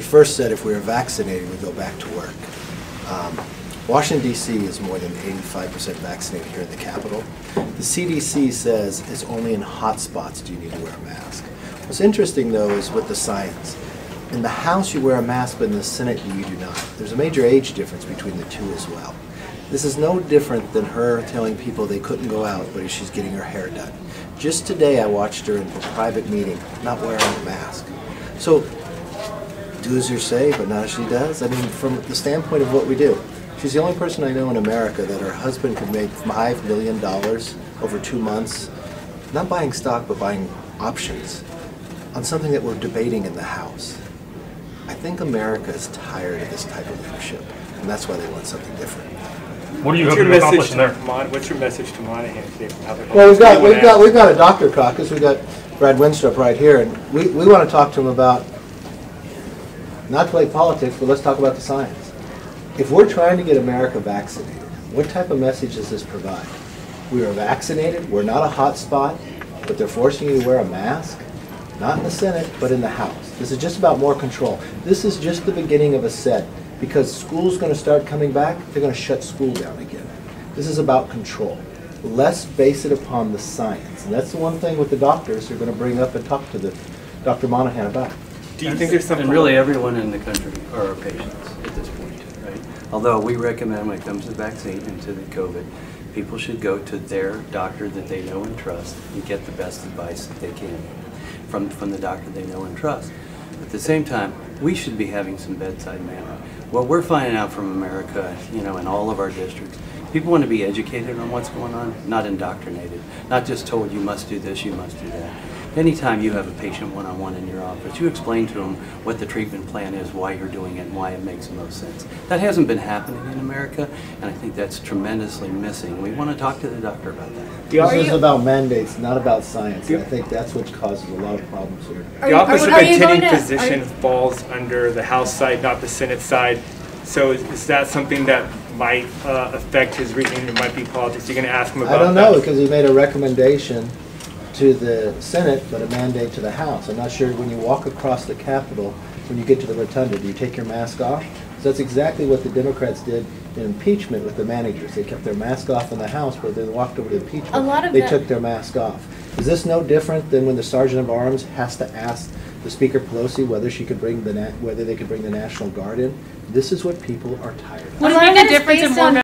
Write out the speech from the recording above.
first said if we were vaccinated, we'd go back to work. Washington, D.C. is more than 85% vaccinated here in the Capitol. The CDC says it's only in hot spots do you need to wear a mask. What's interesting, though, is with the science. In the House, you wear a mask, but in the Senate, you do not. There's a major age difference between the two as well. This is no different than her telling people they couldn't go out, but she's getting her hair done. Just today, I watched her in a private meeting, not wearing a mask. So, do as you say, but not as she does. I mean, from the standpoint of what we do, she's the only person I know in America that her husband could make $5 million over 2 months, not buying stock, but buying options on something that we're debating in the House. I think America is tired of this type of leadership, and that's why they want something different. What are you hoping to accomplish there? What's your message to Monahan today? Well, we've got a doctor caucus. We've got Brad Winstrup right here, and we want to talk to him about, not to play politics, but let's talk about the science. If we're trying to get America vaccinated, what type of message does this provide? We are vaccinated, we're not a hot spot, but they're forcing you to wear a mask? Not in the Senate, but in the House. This is just about more control. This is just the beginning of a set, because school's going to start coming back, they're going to shut school down again. This is about control. Let's base it upon the science. And that's the one thing with the doctors they're going to bring up and talk to Dr. Monahan about. Do you think there's something... And really everyone in the country are our patients at this point, right? Although we recommend when it comes to vaccine and to the COVID, people should go to their doctor that they know and trust and get the best advice that they can from the doctor they know and trust. At the same time, we should be having some bedside manner. What we're finding out from America, you know, in all of our districts, people want to be educated on what's going on, not indoctrinated, not just told you must do this, you must do that. Anytime you have a patient one-on-one in your office, you explain to them what the treatment plan is, why you're doing it, and why it makes the most sense. That hasn't been happening in America, and I think that's tremendously missing. We want to talk to the doctor about that. This is about mandates, not about science, and I think that's what causes a lot of problems here. The office of attending physician falls under the House side, not the Senate side. So is that something that might affect his reasoning? It might be politics. You're going to ask him about that? I don't know, because he made a recommendation to the Senate, but a mandate to the House. I'm not sure when you walk across the Capitol, when you get to the rotunda, do you take your mask off? So that's exactly what the Democrats did in impeachment with the managers. They kept their mask off in the House, but they walked over to impeachment. They took their mask off. Is this no different than when the Sergeant of Arms has to ask the Speaker Pelosi whether she could bring whether they could bring the National Guard in? This is what people are tired of. Would it make a difference in more